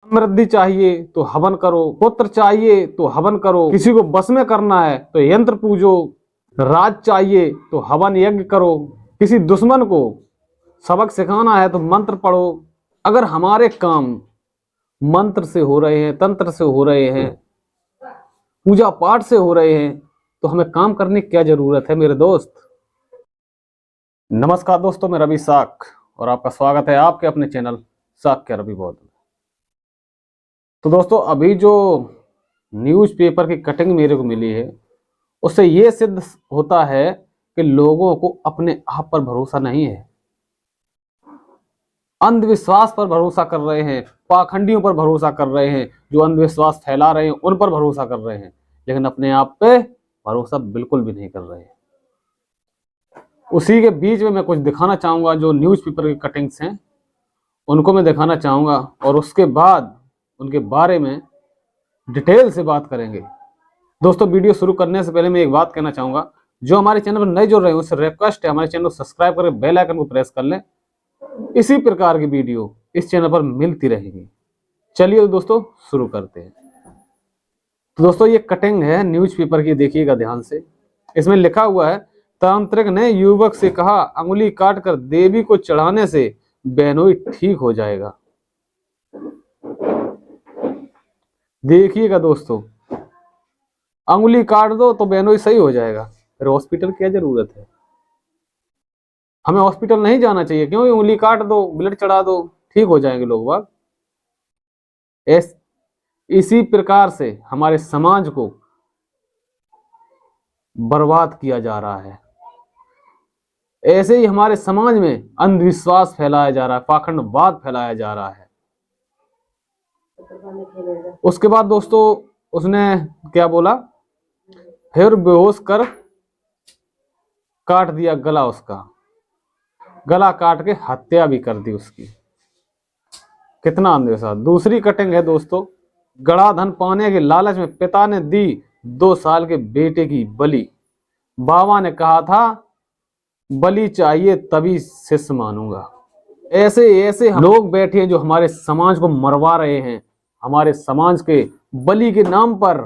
समृद्धि चाहिए तो हवन करो, पुत्र चाहिए तो हवन करो, किसी को बस में करना है तो यंत्र पूजो, राज चाहिए तो हवन यज्ञ करो, किसी दुश्मन को सबक सिखाना है तो मंत्र पढ़ो। अगर हमारे काम मंत्र से हो रहे हैं, तंत्र से हो रहे हैं, पूजा पाठ से हो रहे हैं, तो हमें काम करने की क्या जरूरत है मेरे दोस्त। नमस्कार दोस्तों, मैं रवि साख और आपका स्वागत है आपके अपने चैनल साख के रवि बौद्ध में। तो दोस्तों, अभी जो न्यूज़पेपर की कटिंग मेरे को मिली है उससे ये सिद्ध होता है कि लोगों को अपने आप पर भरोसा नहीं है, अंधविश्वास पर भरोसा कर रहे हैं, पाखंडियों पर भरोसा कर रहे हैं, जो अंधविश्वास फैला रहे हैं उन पर भरोसा कर रहे हैं, लेकिन अपने आप पे भरोसा बिल्कुल भी नहीं कर रहे हैं। उसी के बीच में मैं कुछ दिखाना चाहूंगा, जो न्यूज़पेपर की कटिंग्स हैं उनको मैं दिखाना चाहूंगा और उसके बाद उनके बारे में डिटेल से बात करेंगे। दोस्तों, वीडियो शुरू करने से पहले मैं एक बात कहना चाहूंगा, जो हमारे चैनल पर नए जुड़ रहे हैं उससे रिक्वेस्ट है हमारे चैनल को सब्सक्राइब करके बेल आइकन को प्रेस कर लें। इसी प्रकार की वीडियो इस चैनल पर मिलती रहेगी। चलिए दोस्तों, शुरू करते हैं। तो दोस्तों, ये कटिंग है न्यूज़पेपर की, देखिएगा ध्यान से। इसमें लिखा हुआ है, तांत्रिक ने युवक से कहा अंगुली काटकर देवी को चढ़ाने से बहनोई ठीक हो जाएगा। देखिएगा दोस्तों, अंगुली काट दो तो बहनोई सही हो जाएगा, फिर हॉस्पिटल क्या जरूरत है। हमें हॉस्पिटल नहीं जाना चाहिए, क्यों? उंगली काट दो, ब्लड चढ़ा दो, ठीक हो जाएंगे लोग बाग। इसी प्रकार से हमारे समाज को बर्बाद किया जा रहा है। ऐसे ही हमारे समाज में अंधविश्वास फैलाया जा रहा है, पाखंडवाद फैलाया जा रहा है। उसके बाद दोस्तों उसने क्या बोला, फिर बेहोश कर काट दिया गला, उसका गला काट के हत्या भी कर दी उसकी। कितना अंधविश्वास। दूसरी कटिंग है दोस्तों, गड़ा धन पाने के लालच में पिता ने दी 2 साल के बेटे की बलि। बाबा ने कहा था बलि चाहिए तभी शिष्य मानूंगा। ऐसे ऐसे लोग बैठे हैं जो हमारे समाज को मरवा रहे हैं, हमारे समाज के बलि के नाम पर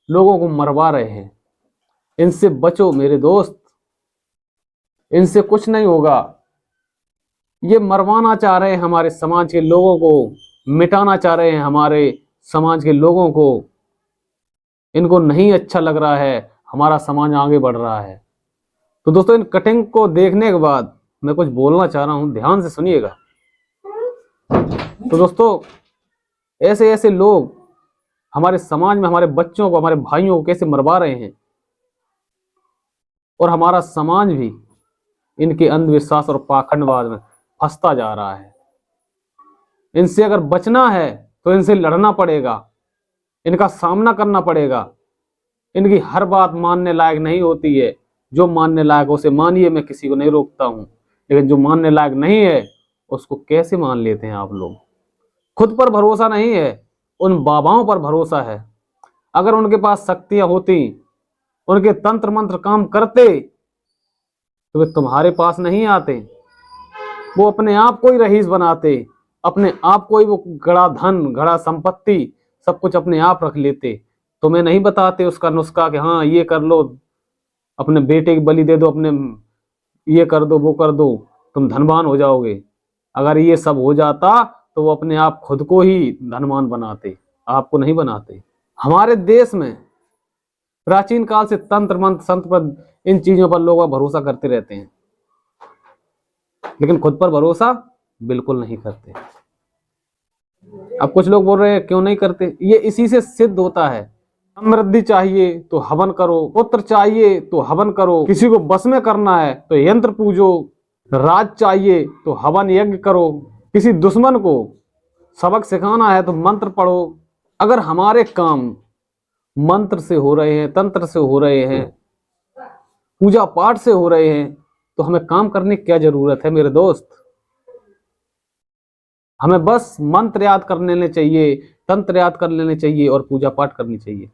लोगों को मरवा रहे हैं। इनसे बचो मेरे दोस्त, इनसे कुछ नहीं होगा। ये मरवाना चाह रहे हैं हमारे समाज के लोगों को, मिटाना चाह रहे हैं हमारे समाज के लोगों को। इनको नहीं अच्छा लग रहा है, हमारा समाज आगे बढ़ रहा है। तो दोस्तों, इन कटिंग को देखने के बाद मैं कुछ बोलना चाह रहा हूं, ध्यान से सुनिएगा। तो दोस्तों, ऐसे ऐसे लोग हमारे समाज में हमारे बच्चों को, हमारे भाइयों को कैसे मरवा रहे हैं, और हमारा समाज भी इनके अंधविश्वास और पाखंडवाद में फंसता जा रहा है। इनसे अगर बचना है तो इनसे लड़ना पड़ेगा, इनका सामना करना पड़ेगा। इनकी हर बात मानने लायक नहीं होती है, जो मानने लायक है उसे मानिए, मैं किसी को नहीं रोकता हूं, लेकिन जो मानने लायक नहीं है उसको कैसे मान लेते हैं आप लोग। खुद पर भरोसा नहीं है, उन बाबाओं पर भरोसा है। अगर उनके पास शक्तियां होती, उनके तंत्र मंत्र काम करते, तो वे तुम्हारे पास नहीं आते। वो अपने आप को ही रईस बनाते, अपने आप को ही वो गड़ा धन, गड़ा संपत्ति सब कुछ अपने आप रख लेते। तुम्हें नहीं बताते उसका नुस्खा कि हाँ ये कर लो, अपने बेटे की बलि दे दो, अपने ये कर दो, वो कर दो, तुम धनवान हो जाओगे। अगर ये सब हो जाता तो वो अपने आप खुद को ही धनवान बनाते, आपको नहीं बनाते। हमारे देश में प्राचीन काल से तंत्र मंत्र संत पर, इन चीजों पर लोग भरोसा करते रहते हैं, लेकिन खुद पर भरोसा बिल्कुल नहीं करते। अब कुछ लोग बोल रहे हैं क्यों नहीं करते, ये इसी से सिद्ध होता है। समृद्धि चाहिए तो हवन करो, पुत्र चाहिए तो हवन करो, किसी को बस में करना है तो यंत्र पूजो, राज चाहिए तो हवन यज्ञ करो, किसी दुश्मन को सबक सिखाना है तो मंत्र पढ़ो। अगर हमारे काम मंत्र से हो रहे हैं, तंत्र से हो रहे हैं, पूजा पाठ से हो रहे हैं, तो हमें काम करने की क्या जरूरत है मेरे दोस्त। हमें बस मंत्र याद कर लेने चाहिए, तंत्र याद कर लेने चाहिए और पूजा पाठ करनी चाहिए,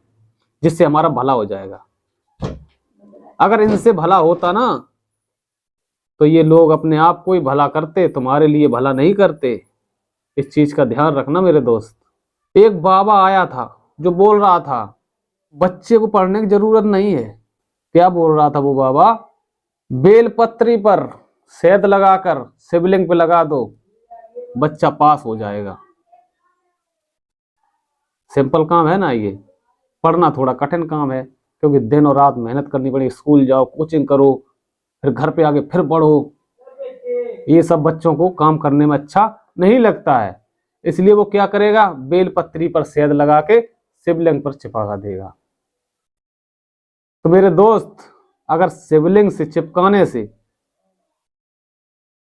जिससे हमारा भला हो जाएगा। अगर इनसे भला होता ना तो ये लोग अपने आप को ही भला करते, तुम्हारे लिए भला नहीं करते। इस चीज का ध्यान रखना मेरे दोस्त। एक बाबा आया था जो बोल रहा था बच्चे को पढ़ने की जरूरत नहीं है। क्या बोल रहा था वो बाबा? बेलपत्री पर शहद लगाकर शिवलिंग पे लगा दो, बच्चा पास हो जाएगा। सिंपल काम है ना ये? पढ़ना थोड़ा कठिन काम है, क्योंकि दिन और रात मेहनत करनी पड़ेगी। स्कूल जाओ, कोचिंग करो, फिर घर पे आके फिर पढ़ो। ये सब बच्चों को काम करने में अच्छा नहीं लगता है, इसलिए वो क्या करेगा? बेलपत्री पर शहद लगा के शिवलिंग पर चिपका देगा। तो मेरे दोस्त, अगर शिवलिंग से चिपकाने से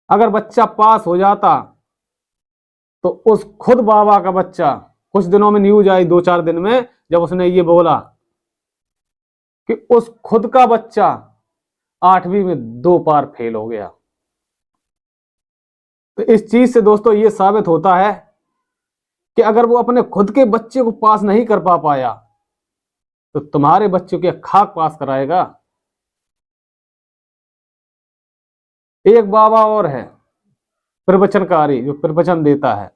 अगर बच्चा पास हो जाता, तो उस खुद बाबा का बच्चा, कुछ दिनों में न्यूज आई 2-4 दिन में, जब उसने ये बोला कि उस खुद का बच्चा 8वीं में 2 बार फेल हो गया। तो इस चीज से दोस्तों ये साबित होता है कि अगर वो अपने खुद के बच्चे को पास नहीं कर पाया, तो तुम्हारे बच्चों के खाक पास कराएगा। एक बाबा और है प्रवचनकारी, जो प्रवचन देता है,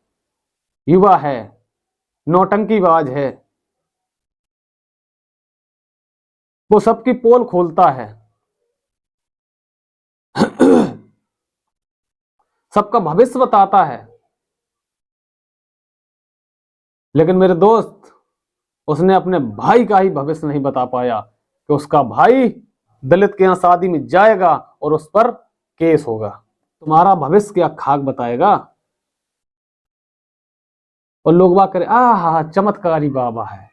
युवा है, नौटंकीबाज है, वो सबकी पोल खोलता है, सबका भविष्य बताता है। लेकिन मेरे दोस्त, उसने अपने भाई का ही भविष्य नहीं बता पाया कि उसका भाई दलित के यहां शादी में जाएगा और उस पर केस होगा। तुम्हारा भविष्य क्या खाक बताएगा? और लोग बात करें, आहा चमत्कारी बाबा है,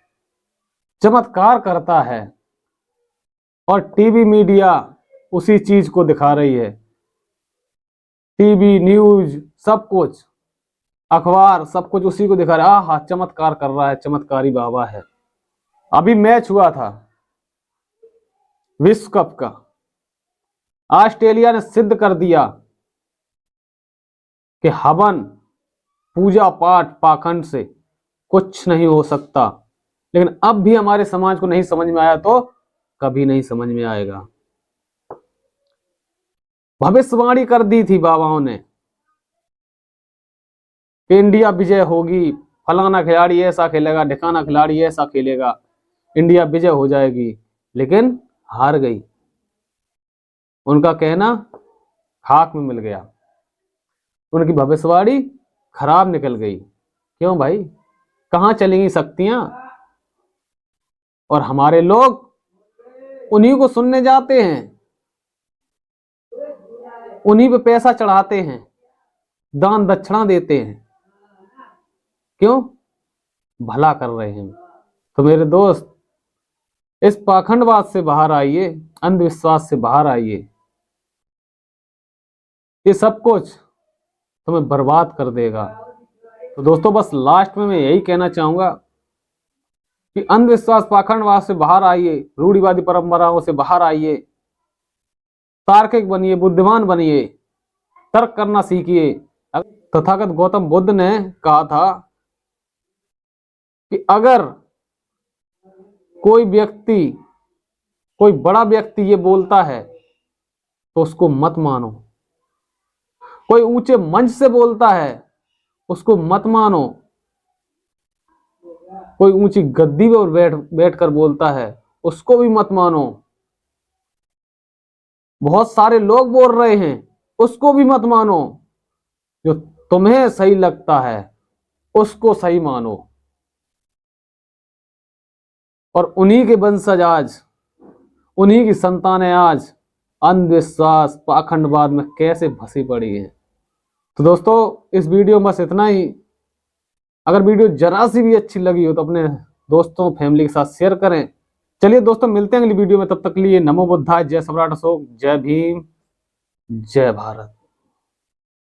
चमत्कार करता है, और टीवी मीडिया उसी चीज को दिखा रही है। टीवी न्यूज सब कुछ, अखबार सब कुछ उसी को दिखा रहा है। आहा चमत्कार कर रहा है, चमत्कारी बाबा है। अभी मैच हुआ था विश्व कप का, ऑस्ट्रेलिया ने सिद्ध कर दिया कि हवन, पूजा पाठ, पाखंड से कुछ नहीं हो सकता। लेकिन अब भी हमारे समाज को नहीं समझ में आया, तो कभी नहीं समझ में आएगा। भविष्यवाणी कर दी थी बाबाओं ने कि इंडिया विजय होगी, फलाना खिलाड़ी ऐसा खेलेगा, ढिकाना खिलाड़ी ऐसा खेलेगा, इंडिया विजय हो जाएगी, लेकिन हार गई। उनका कहना खाक में मिल गया, उनकी भविष्यवाणी खराब निकल गई। क्यों भाई? कहां चलेंगी शक्तियां? और हमारे लोग उन्हीं को सुनने जाते हैं, उन्हीं पे पैसा चढ़ाते हैं, दान दक्षिणा देते हैं। क्यों? भला कर रहे हैं। तो मेरे दोस्त, इस पाखंडवाद से बाहर आइए, अंधविश्वास से बाहर आइए। ये सब कुछ तुम्हें बर्बाद कर देगा। तो दोस्तों, बस लास्ट में मैं यही कहना चाहूंगा कि अंधविश्वास, पाखंडवाद से बाहर आइए, रूढ़िवादी परंपराओं से बाहर आइए, तार्किक बनिए, बुद्धिमान बनिए, तर्क करना सीखिए। तथागत गौतम बुद्ध ने कहा था कि अगर कोई व्यक्ति, कोई बड़ा व्यक्ति ये बोलता है तो उसको मत मानो। कोई ऊंचे मंच से बोलता है उसको मत मानो। कोई ऊंची गद्दी पर बैठकर बोलता है उसको भी मत मानो। बहुत सारे लोग बोल रहे हैं उसको भी मत मानो। जो तुम्हें सही लगता है उसको सही मानो। और उन्हीं के वंशज आज, उन्हीं की संतानें आज अंधविश्वास, पाखंडवाद में कैसे फंसी पड़ी है। तो दोस्तों, इस वीडियो में बस इतना ही। अगर वीडियो जरा सी भी अच्छी लगी हो तो अपने दोस्तों, फैमिली के साथ शेयर करें। चलिए दोस्तों, मिलते हैं अगली वीडियो में। तब तक के लिए नमो बुद्धाय, जय सम्राट अशोक, जय भीम, जय भारत।